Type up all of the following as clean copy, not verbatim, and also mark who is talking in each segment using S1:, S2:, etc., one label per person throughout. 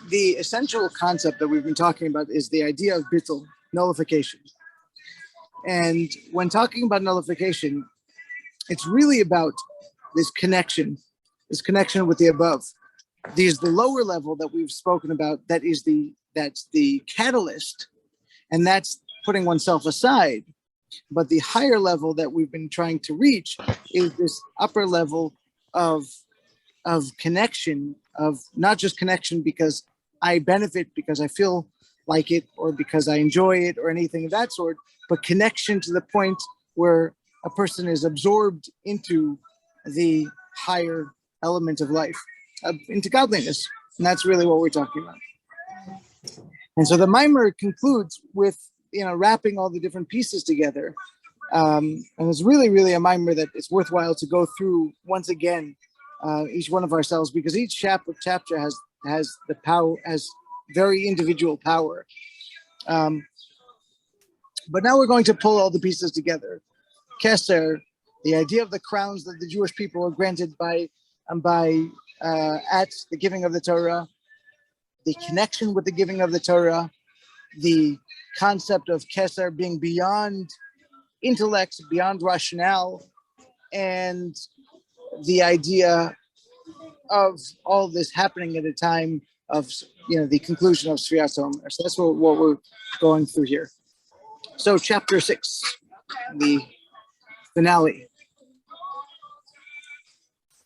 S1: The essential concept that we've been talking about is the idea of bittul, nullification. And when talking about nullification, it's really about this connection with the above. There's the lower level that we've spoken about, that's the catalyst, and that's putting oneself aside. But the higher level that we've been trying to reach is this upper level of connection, of not just connection because I benefit, because I feel like it, or because I enjoy it, or anything of that sort, but connection to the point where a person is absorbed into the higher element of life, into godliness. And that's really what we're talking about. And so the mimer concludes with, wrapping all the different pieces together. And it's really, really a mimer that it's worthwhile to go through once again, each one of ourselves, because each chapter has the power, has very individual power. But now we're going to pull all the pieces together. Keser, the idea of the crowns that the Jewish people were granted at the giving of the Torah, the connection with the giving of the Torah, the concept of Keser being beyond intellect, beyond rationale, and the idea of all this happening at a time of, the conclusion of Sfiyat HaOmer. So that's what we're going through here. So chapter 6, the finale.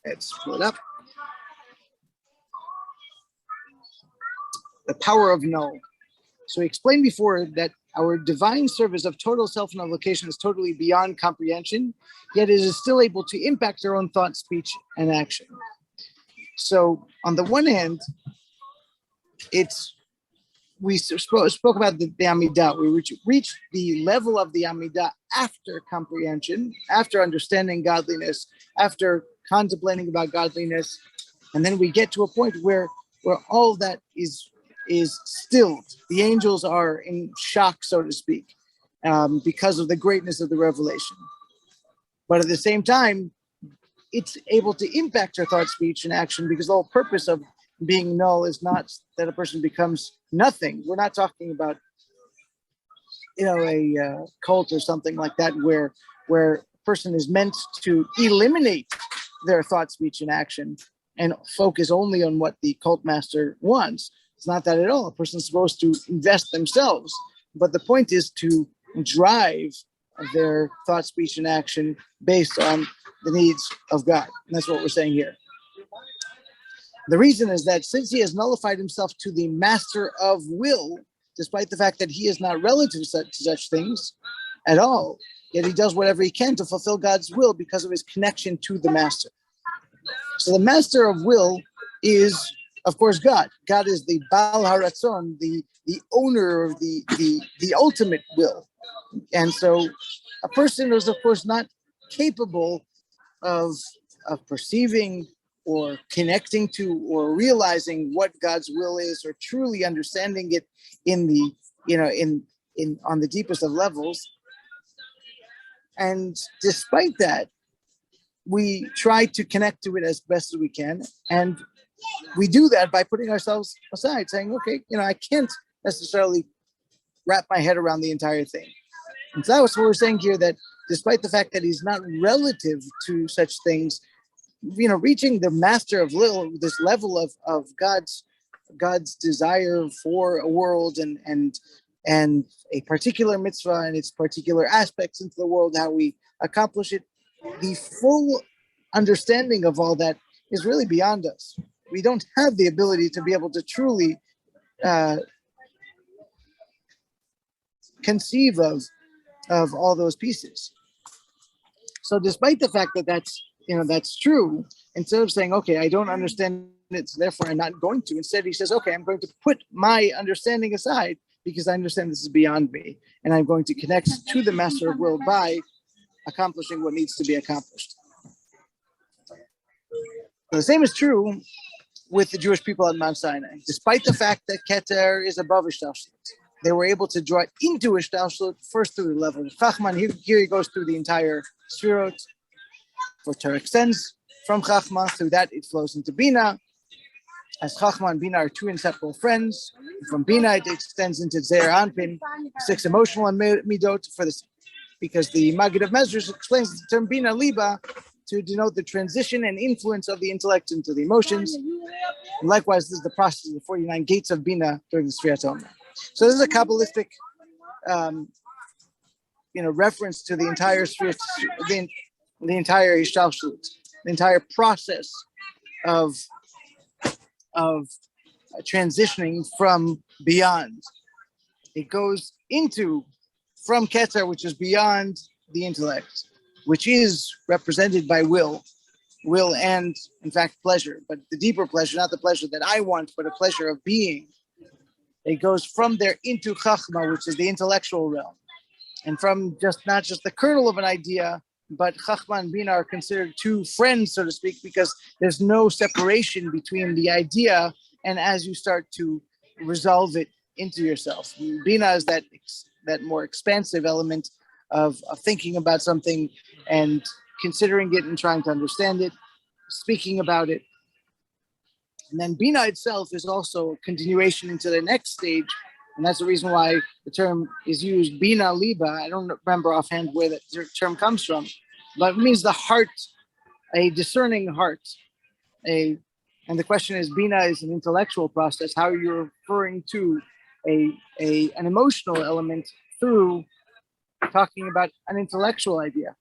S1: Let's pull it up. The power of no. So we explained before that our divine service of total self-nullification is totally beyond comprehension, yet it is still able to impact our own thought, speech, and action. So on the one hand, we spoke about the Amidah. We reached the level of the Amidah after comprehension, after understanding godliness, after contemplating about godliness, and then we get to a point where all that is stilled. The angels are in shock, so to speak, because of the greatness of the revelation. But at the same time, it's able to impact our thought, speech, and action, because the whole purpose of being null is not that a person becomes nothing. We're not talking about, a cult or something like that, where a person is meant to eliminate their thought, speech, and action and focus only on what the cult master wants. It's not that at all. A person's supposed to invest themselves. But the point is to drive their thought, speech, and action based on the needs of God. And that's what we're saying here. The reason is that since he has nullified himself to the master of will, despite the fact that he is not relative to such things at all, yet he does whatever he can to fulfill God's will because of his connection to the master. So the master of will is, of course, God. God is the Baal Haratzon, the owner of the ultimate will. And so a person is, of course, not capable of perceiving or connecting to or realizing what God's will is, or truly understanding it in on the deepest of levels. And despite that, we try to connect to it as best as we can. And we do that by putting ourselves aside, saying, okay, I can't necessarily wrap my head around the entire thing. And so that's what we're saying here, that despite the fact that he's not relative to such things, reaching the master of will, this level of God's desire for a world and a particular mitzvah and its particular aspects into the world, how we accomplish it, the full understanding of all that is really beyond us. We don't have the ability to be able to truly conceive of all those pieces. So despite the fact that that's true, instead of saying, okay, I don't understand it, so therefore I'm not going to, instead he says, okay, I'm going to put my understanding aside because I understand this is beyond me, and I'm going to connect to the master of will by accomplishing what needs to be accomplished. The same is true with the Jewish people at Mount Sinai. Despite the fact that Keter is above Ishtalshelut, they were able to draw into Ishtalshelut first through the level of Chachman. Here he goes through the entire Sfirot. For Torah extends from Chachma, through that it flows into Bina. as Chachma and Bina are two inseparable friends. From Bina, it extends into Zeir Anpin, 6 emotional midot for this, because the Maggid of Medrash explains the term Bina Liba to denote the transition and influence of the intellect into the emotions. And likewise, this is the process of the 49 gates of Bina during the Sfirat Omer. So this is a Kabbalistic reference to the entire Sfirat, the entire Hishtalshelut, the entire process of transitioning from beyond. It goes into from Keter, which is beyond the intellect, which is represented by will and, in fact, pleasure, but the deeper pleasure, not the pleasure that I want, but a pleasure of being. It goes from there into Chachma, which is the intellectual realm, and from not just the kernel of an idea, but Chachma and Bina are considered two friends, so to speak, because there's no separation between the idea and as you start to resolve it into yourself. Bina is that more expansive element of thinking about something and considering it and trying to understand it, speaking about it. And then Bina itself is also a continuation into the next stage. And that's the reason why the term is used, Bina Liba. I don't remember offhand where that term comes from, but it means the heart, a discerning heart. And the question is, Bina is an intellectual process. How are you referring to an emotional element through talking about an intellectual idea?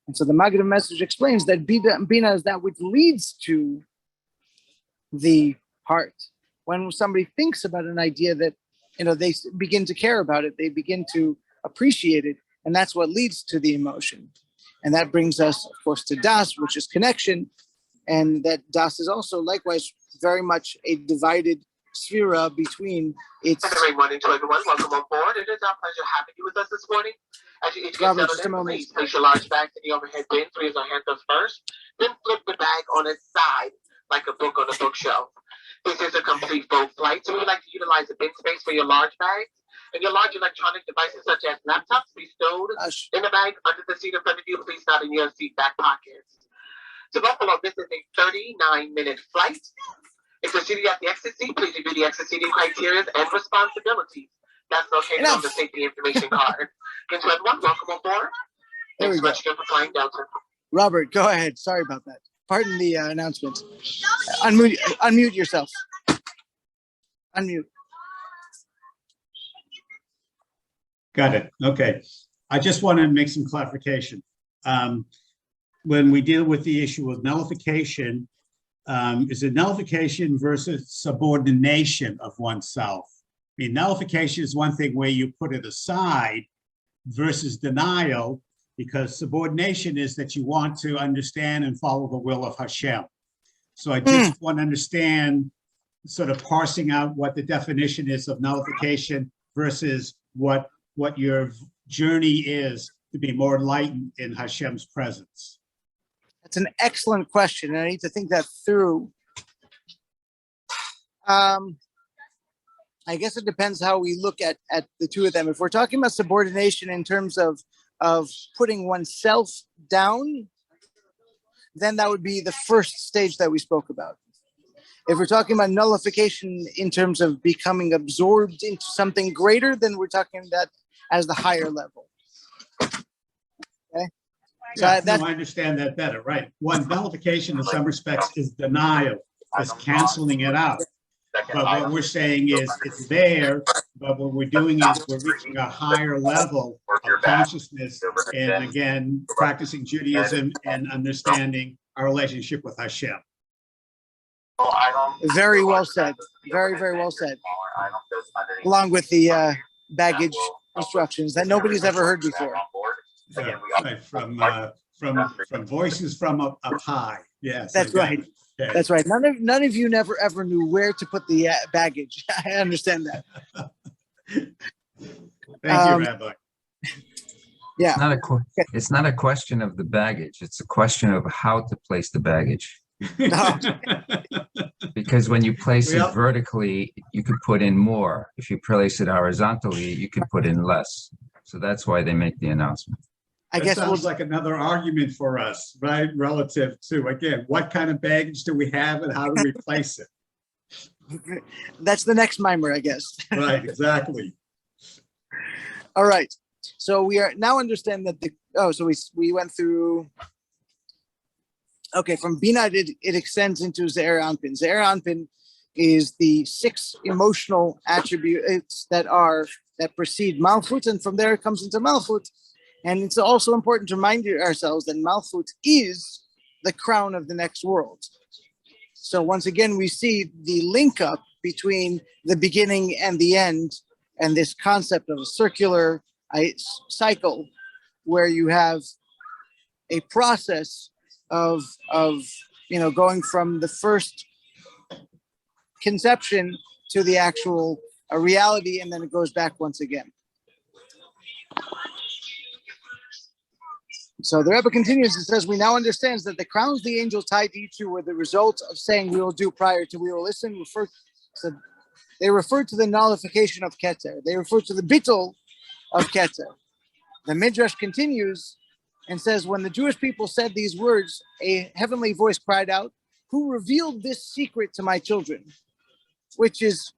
S1: And so the Maggid of Message explains that Bina is that which leads to the heart. When somebody thinks about an idea that, they begin to care about it, they begin to appreciate it, and that's what leads to the emotion. And that brings us, of course, to Das, which is connection, and that Das is also likewise very much a divided sphere between its...
S2: Everyone, welcome on board. It is our pleasure having you with us this morning. As you each get settled in, please place your large bags in the overhead bin. 3 is our hand up first. Then flip the bag on its side like a book on a bookshelf. This is a complete boat flight, so we would like to utilize the bin space for your large bags. And your large electronic devices such as laptops be stowed in the bag under the seat in front of you, please not in your seat back pockets. To Buffalo, this is a 39-minute flight. If you're seated at the exit seat, please review the exit seating criteria and responsibilities. That's located on the safety information card. Again, to everyone, welcome aboard. Thanks so much again for flying Delta.
S1: Robert, go ahead. Sorry about that. Pardon the announcement. Unmute yourself. Unmute.
S3: Got it. Okay. I just want to make some clarification. When we deal with the issue of nullification, is it nullification versus subordination of oneself? I mean, nullification is one thing where you put it aside versus denial, because subordination is that you want to understand and follow the will of Hashem. So I just want to understand, sort of parsing out what the definition is of nullification versus what your journey is to be more enlightened in Hashem's presence.
S1: That's an excellent question, and I need to think that through. I guess it depends how we look at the two of them. If we're talking about subordination in terms of putting oneself down, then that would be the first stage that we spoke about. If we're talking about nullification in terms of becoming absorbed into something greater, then we're talking that as the higher level. Okay.
S3: Yeah, so I understand that better, right? One, nullification in some respects is denial, is canceling it out. But what we're saying is it's there, but what we're doing is we're reaching a higher level of consciousness, and again, practicing Judaism and understanding our relationship with Hashem.
S1: Very well said. Very, very well said. Along with the baggage instructions that nobody's ever heard before.
S3: Right, from voices from up high. Yes,
S1: that's right. Okay. That's right. None of you never ever knew where to put the baggage. I understand that.
S3: Thank you, Rabbi.
S1: Yeah.
S4: It's not a question of the baggage. It's a question of how to place the baggage. Because when you place it vertically, you could put in more. If you place it horizontally, you could put in less. So that's why they make the announcement.
S3: I guess sounds like another argument for us, right? Relative to, again, what kind of baggage do we have and how do we place it?
S1: That's the next mimer, I guess.
S3: Right, exactly.
S1: All right. So we are now understand that so we went through. Okay, from Bina it extends into Ze'er Anpin. Ze'er Anpin is the 6 emotional attributes that precede Malchut, and from there it comes into Malchut. And it's also important to remind ourselves that Malchut is the crown of the next world. So once again, we see the link up between the beginning and the end, and this concept of a circular cycle where you have a process of going from the first conception to the actual reality, and then it goes back once again. So the Rebbe continues and says, we now understand that the crowns the angels tied to each were the result of saying we will do prior to we will listen. They refer to the nullification of Keter. They refer to the bittul of Keter. The Midrash continues and says, when the Jewish people said these words, a heavenly voice cried out, who revealed this secret to my children? Which is,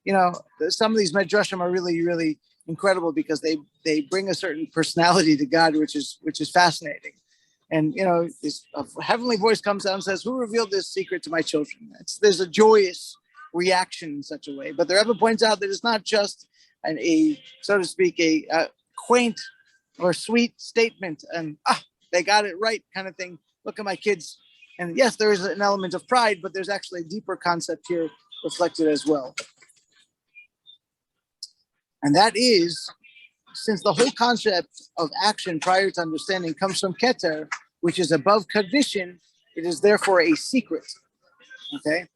S1: some of these Midrashim are really, really incredible because they bring a certain personality to God, which is fascinating. And, this heavenly voice comes out and says, who revealed this secret to my children? There's a joyous reaction in such a way. But the Rebbe points out that it's not just so to speak, a quaint or sweet statement and they got it right kind of thing. Look at my kids. And yes, there is an element of pride, but there's actually a deeper concept here reflected as well. And that is, since the whole concept of action prior to understanding comes from Keter, which is above cognition, it is therefore a secret. Okay?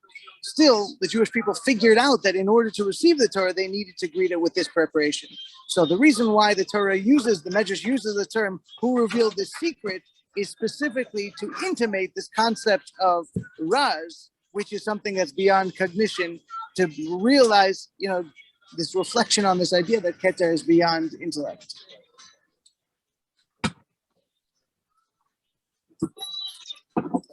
S1: Still, the Jewish people figured out that in order to receive the Torah, they needed to greet it with this preparation. So the reason why the Medrash uses the term, who revealed this secret, is specifically to intimate this concept of Raz, which is something that's beyond cognition, to realize, this reflection on this idea that Keter is beyond intellect.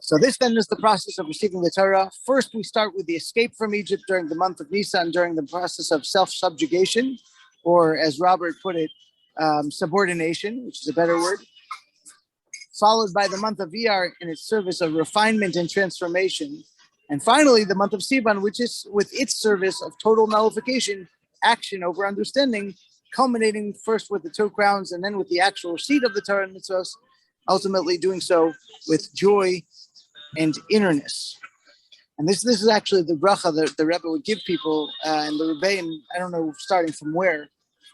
S1: So this then is the process of receiving the Torah. First, we start with the escape from Egypt during the month of Nisan, during the process of self-subjugation, or as Robert put it, subordination, which is a better word, followed by the month of Iyar in its service of refinement and transformation. And finally, the month of Sivan, which is with its service of total nullification, action over understanding, culminating first with the 2 crowns and then with the actual receipt of the Torah and mitzvahs, ultimately doing so with joy and innerness. And this is actually the bracha that the Rebbe would give people, and the Rebbein, I don't know starting from where,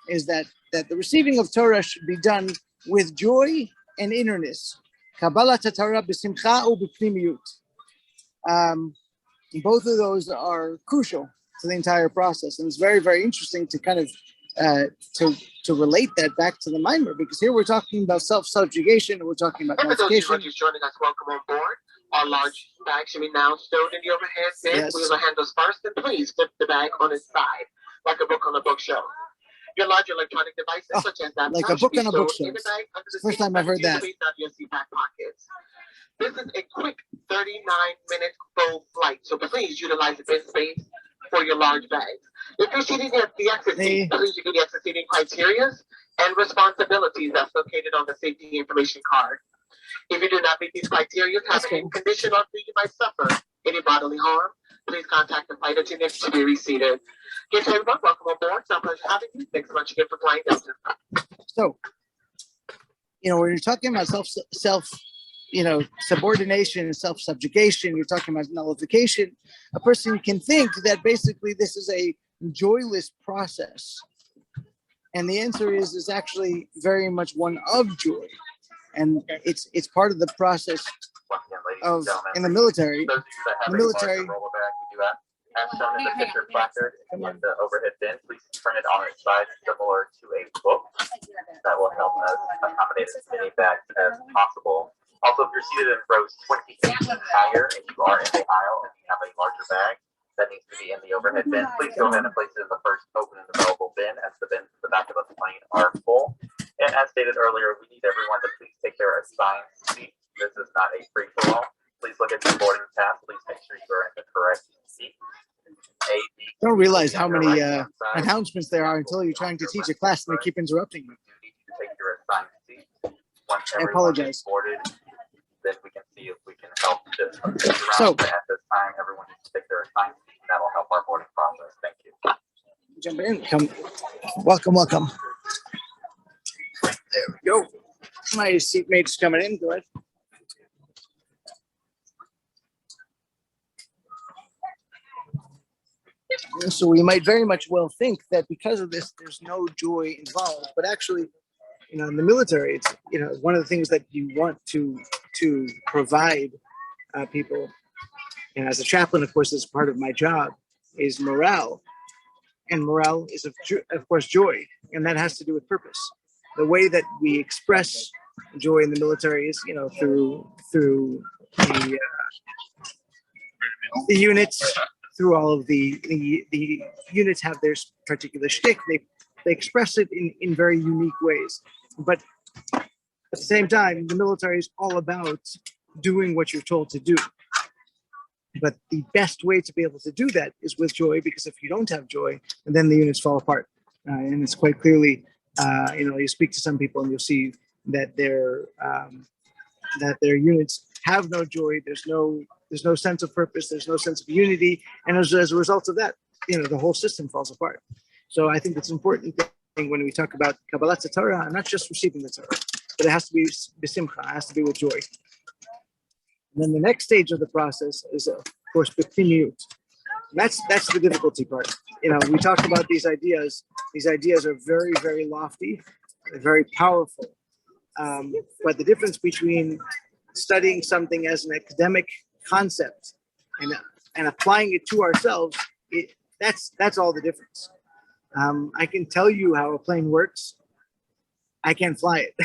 S1: is that the receiving of Torah should be done with joy and innerness. Kabbalat Torah b'simcha u'b'pnimiyut. Both of those are crucial to the entire process, and it's very, very interesting to kind of to relate that back to the mimer, because here we're talking about self-subjugation, and we're talking about nullification.
S2: And for those of you joining us, welcome on board. Our large bag should be now stowed in the overhead bin. Yes. We will handle first, and please flip the bag on its side, like a book on a bookshelf. Your large electronic devices, such as that,
S1: like a book on a bookshelf. First time I've heard that.
S2: Your seat back pockets. This is a quick 39-minute full flight, so please utilize the bin space for your large bags. If you're seating at the exit seat, please review the exit seating criteria and responsibilities that's located on the safety information card. If you do not meet these criteria, have any condition on which you might suffer any bodily harm, please contact the flight attendant to be reseated. Again, everyone, welcome on board. It's a pleasure having you. Thanks so much again for flying Delta.
S1: So, when you're talking about subordination and self-subjugation, you're talking about nullification, a person can think that basically this is a joyless process. And the answer is actually very much one of joy. And it's part of the process of in the military.
S5: As shown in the picture placard in the overhead bin, please turn it on its side, similar to a book. That will help us accommodate as many bags as possible. Also, if you're seated in rows 28 and higher, and you are in the aisle and you have a larger bag that needs to be in the overhead bin, please go ahead and place it in the first open and available bin, as the bins in the back of the plane are full. And as stated earlier, we need everyone to please take their assigned seat. This is not a free-for-all. Please look at your boarding pass. Please make sure you are in the correct seat.
S1: Don't realize how many announcements there are until you're trying to teach a class and they keep interrupting you.
S5: Take your assigned seat. Once
S1: I
S5: everyone
S1: apologize.
S5: is boarded, then we can see if we can help this around.
S1: So-
S5: But at this time, everyone needs to take their assigned seat, and that'll help our boarding process. Thank you.
S1: Jump in. Come. Welcome. There we go. My seatmate's coming in. Go ahead. So we might very much well think that because of this, there's no joy involved. But actually, in the military, it's one of the things that you want to provide people. And as a chaplain, of course, as part of my job is morale, and morale is of course joy, and that has to do with purpose. The way that we express joy in the military is through the units. Through all of the units have their particular shtick. They express it in very unique ways. But at the same time, the military is all about doing what you're told to do. But the best way to be able to do that is with joy, because if you don't have joy, then the units fall apart. And it's quite clearly, you speak to some people and you'll see that their units have no joy. There's no sense of purpose. There's no sense of unity. And as a result of that, the whole system falls apart. So I think it's an important thing when we talk about Kabbalat Torah, not just receiving the Torah, but it has to be b'simcha. It has to be with joy. And then the next stage of the process is, of course, b'pnimiyut. That's the difficulty part. We talk about these ideas. These ideas are very, very lofty, very powerful. But the difference between studying something as an academic concept and applying it to ourselves, that's all the difference. I can tell you how a plane works. I can't fly it.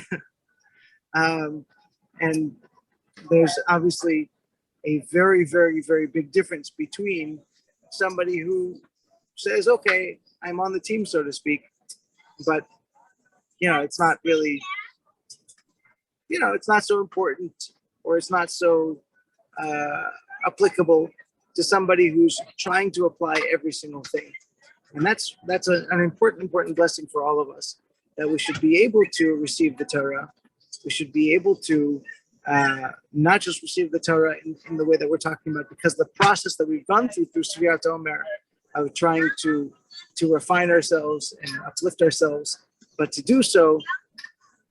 S1: And there's obviously a very, very, very big difference between somebody who says, okay, I'm on the team, so to speak, but it's not really, it's not so important, or it's not so applicable to somebody who's trying to apply every single thing. And that's an important blessing for all of us, that we should be able to receive the Torah. We should be able to not just receive the Torah in the way that we're talking about, because the process that we've gone through Sfirat Omer of trying to refine ourselves and uplift ourselves, but to do so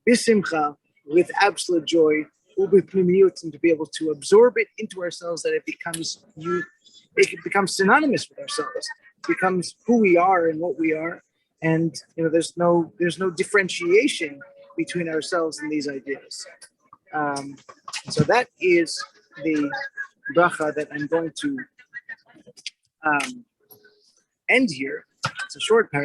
S1: b'simcha, with absolute joy, and to be able to absorb it into ourselves, that it becomes synonymous with ourselves, it becomes who we are and what we are, and there's no differentiation between ourselves and these ideas. So that is the bracha that I'm going to end here. It's a short paragraph.